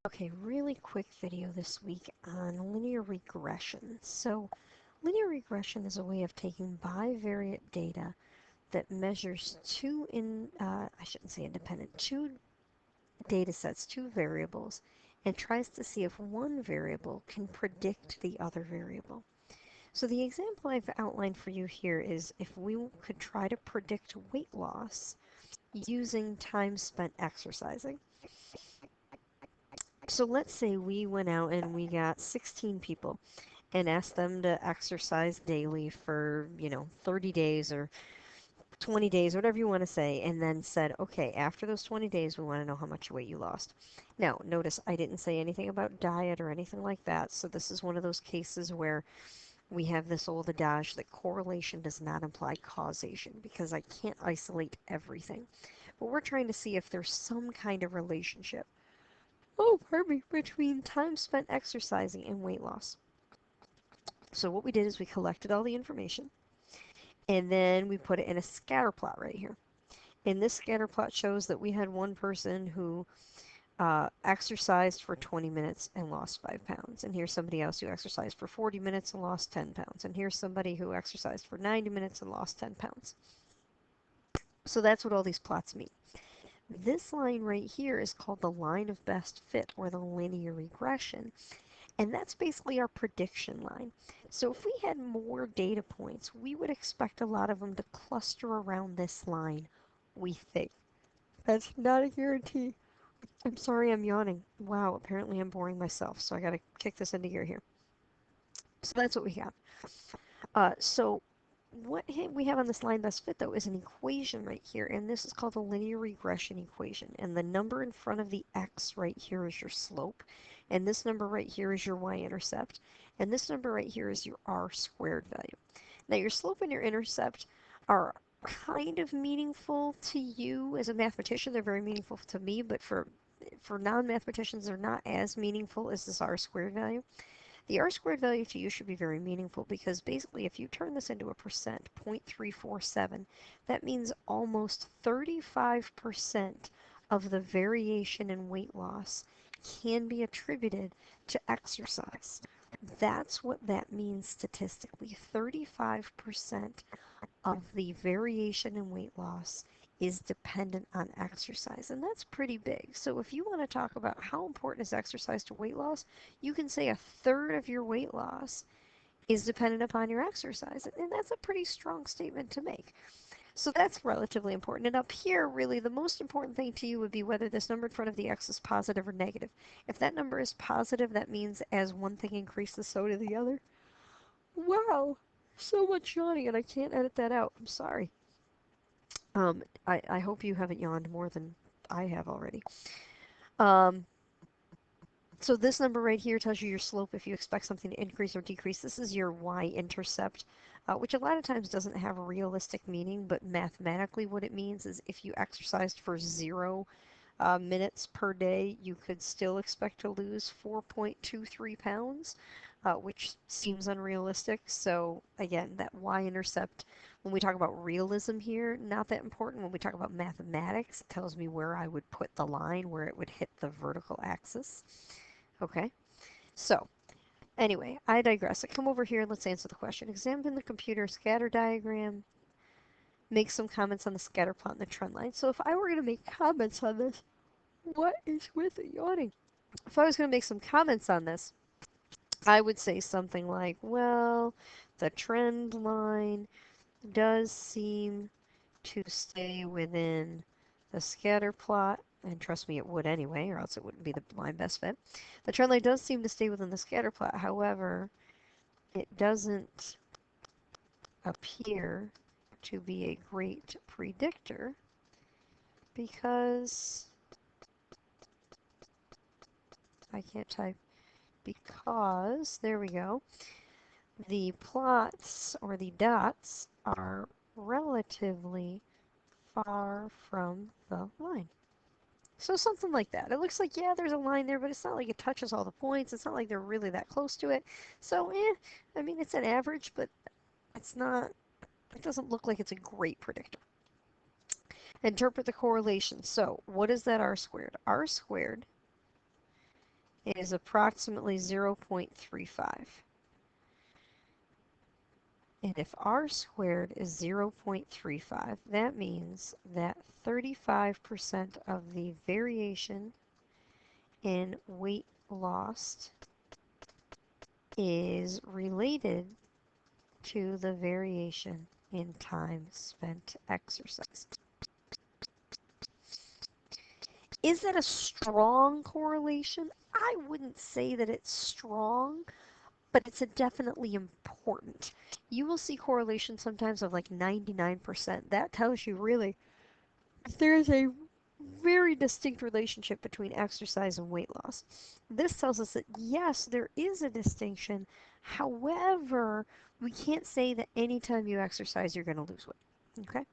Okay, really quick video this week on linear regression. So, linear regression is a way of taking bivariate data that measures I shouldn't say independent, two data sets, two variables, and tries to see if one variable can predict the other variable. So the example I've outlined for you here is if we could try to predict weight loss using time spent exercising. So let's say we went out and we got 16 people and asked them to exercise daily for, 30 days or 20 days, whatever you want to say, and then said, okay, after those 20 days, we want to know how much weight you lost. Now, notice I didn't say anything about diet or anything like that, so this is one of those cases where we have this old adage that correlation does not imply causation because I can't isolate everything. But we're trying to see if there's some kind of relationship between time spent exercising and weight loss. So what we did is we collected all the information and then we put it in a scatter plot right here. And this scatter plot shows that we had one person who exercised for 20 minutes and lost 5 pounds. And here's somebody else who exercised for 40 minutes and lost 10 pounds. And here's somebody who exercised for 90 minutes and lost 10 pounds. So that's what all these plots mean. This line right here is called the line of best fit or the linear regression. And that's basically our prediction line. So if we had more data points, we would expect a lot of them to cluster around this line, we think. That's not a guarantee. I'm sorry I'm yawning. Wow, apparently I'm boring myself, so I gotta kick this into gear here. So that's what we have. So what we have on this line best fit though is an equation right here, and this is called the linear regression equation. And the number in front of the x right here is your slope, and this number right here is your y-intercept, and this number right here is your r squared value. Now your slope and your intercept are kind of meaningful to you as a mathematician. They're very meaningful to me, but for non-mathematicians, they're not as meaningful as this r squared value. The r squared value to you should be very meaningful because basically if you turn this into a percent, 0.347, that means almost 35% of the variation in weight loss can be attributed to exercise. That's what that means statistically. 35% of the variation in weight loss is dependent on exercise, and that's pretty big. So if you want to talk about how important is exercise to weight loss, you can say a third of your weight loss is dependent upon your exercise, and that's a pretty strong statement to make. So that's relatively important. And up here, really, the most important thing to you would be whether this number in front of the x is positive or negative. If that number is positive, that means as one thing increases, so do the other. Wow, so much yawning, and I can't edit that out. I'm sorry. I hope you haven't yawned more than I have already. Um, so this number right here tells you your slope if you expect something to increase or decrease. This is your y-intercept, which a lot of times doesn't have a realistic meaning, but mathematically what it means is if you exercised for 0 minutes per day, you could still expect to lose 4.23 pounds, which seems unrealistic. So again, that y-intercept, when we talk about realism here, not that important. When we talk about mathematics, it tells me where I would put the line, where it would hit the vertical axis. Okay, so anyway, I digress. I come over here and let's answer the question. Examine the computer scatter diagram. Make some comments on the scatter plot and the trend line. So if I were going to make comments on this, what is with the yawning? If I was going to make some comments on this, I would say something like, well, the trend line does seem to stay within the scatter plot, and trust me, it would anyway, or else it wouldn't be the line best fit. The trend line does seem to stay within the scatter plot, however, it doesn't appear to be a great predictor because I can't type because there we go. The plots or the dots are relatively far from the line. So something like that. It looks like, yeah, there's a line there, but it's not like it touches all the points. It's not like they're really that close to it. So, I mean, it's an average, but it's not, it doesn't look like it's a great predictor. Interpret the correlation. So, what is that r squared? R squared is approximately 0.35. And if r squared is 0.35, that means that 35% of the variation in weight loss is related to the variation in time spent exercise. Is that a strong correlation? I wouldn't say that it's strong, but it's a definitely important. You will see correlations sometimes of like 99%. That tells you really there's a very distinct relationship between exercise and weight loss. This tells us that yes, there is a distinction. However, we can't say that anytime you exercise, you're going to lose weight. Okay?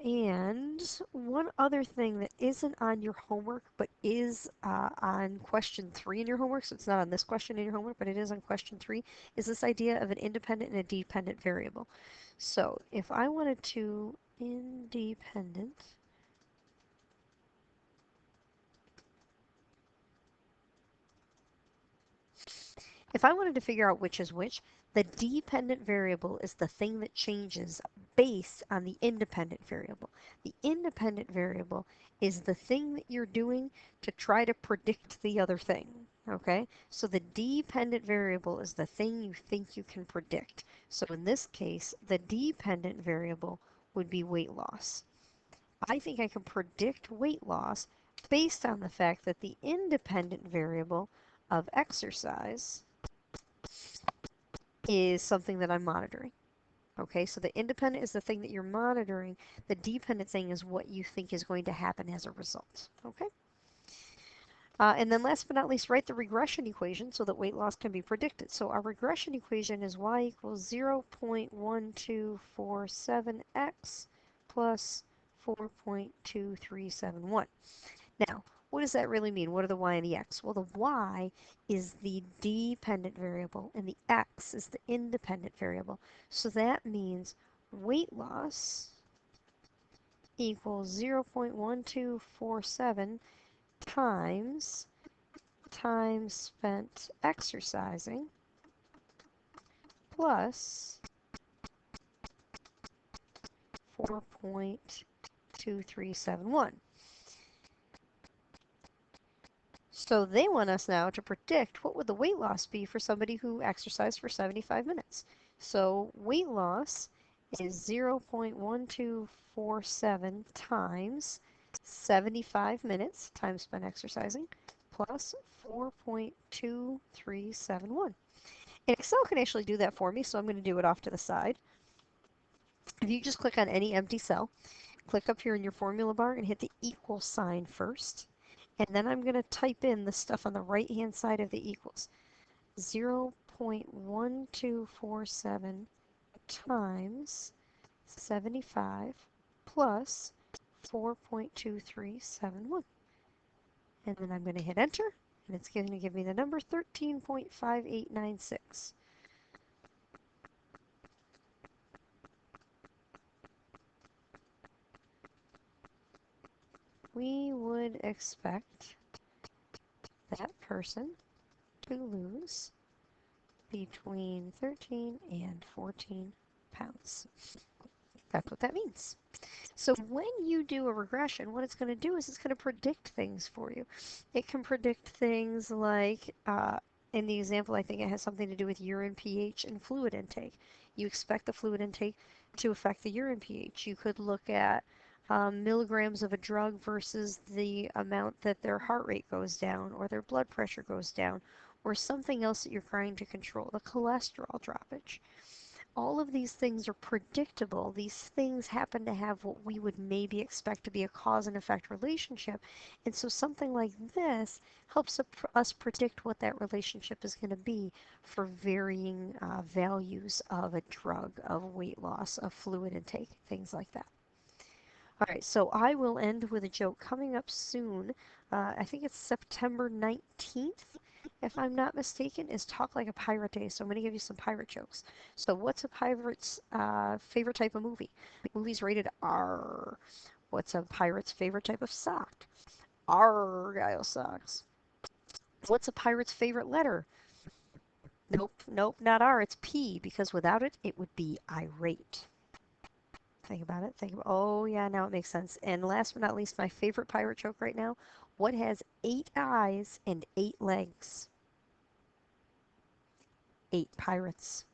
And one other thing that isn't on your homework, but is on question 3 in your homework, so it's not on this question in your homework, but it is on question 3, is this idea of an independent and a dependent variable. So if I wanted to independent If I wanted to figure out which is which, the dependent variable is the thing that changes based on the independent variable. The independent variable is the thing that you're doing to try to predict the other thing. Okay? So the dependent variable is the thing you think you can predict. So in this case, the dependent variable would be weight loss. I think I can predict weight loss based on the fact that the independent variable of exercise is something that I'm monitoring. Okay, so the independent is the thing that you're monitoring. The dependent thing is what you think is going to happen as a result. Okay? And then last but not least, write the regression equation so that weight loss can be predicted. So our regression equation is y equals 0.1247x plus 4.2371. Now, what does that really mean? What are the y and the x? Well, the y is the dependent variable and the x is the independent variable. So that means weight loss equals 0.1247 times time spent exercising plus 4.2371. So they want us now to predict what would the weight loss be for somebody who exercised for 75 minutes. So weight loss is 0.1247 times 75 minutes, time spent exercising, plus 4.2371. And Excel can actually do that for me, so I'm going to do it off to the side. If you just click on any empty cell, click up here in your formula bar and hit the equal sign first. And then I'm going to type in the stuff on the right-hand side of the equals. 0.1247 times 75 plus 4.2371. And then I'm going to hit enter, and it's going to give me the number 13.5896. We would expect that person to lose between 13 and 14 pounds. That's what that means. So when you do a regression, what it's going to do is it's going to predict things for you. It can predict things like, in the example, I think it has something to do with urine pH and fluid intake. You expect the fluid intake to affect the urine pH. You could look at milligrams of a drug versus the amount that their heart rate goes down or their blood pressure goes down or something else that you're trying to control, the cholesterol droppage. All of these things are predictable. These things happen to have what we would maybe expect to be a cause and effect relationship. And so something like this helps us predict what that relationship is going to be for varying values of a drug, of weight loss, of fluid intake, things like that. All right, so I will end with a joke coming up soon. I think it's September 19th, if I'm not mistaken, is Talk Like a Pirate Day. So I'm going to give you some pirate jokes. So what's a pirate's favorite type of movie? Movies rated R. What's a pirate's favorite type of sock? Argyle sucks. What's a pirate's favorite letter? Nope, nope, not R, it's P, because without it, it would be irate. Think about it. Oh, yeah, now it makes sense. And last but not least, my favorite pirate joke right now. What has 8 eyes and 8 legs? 8 pirates.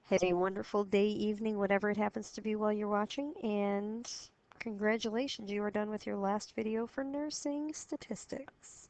Have a wonderful day, evening, whatever it happens to be while you're watching, and congratulations, you are done with your last video for nursing statistics.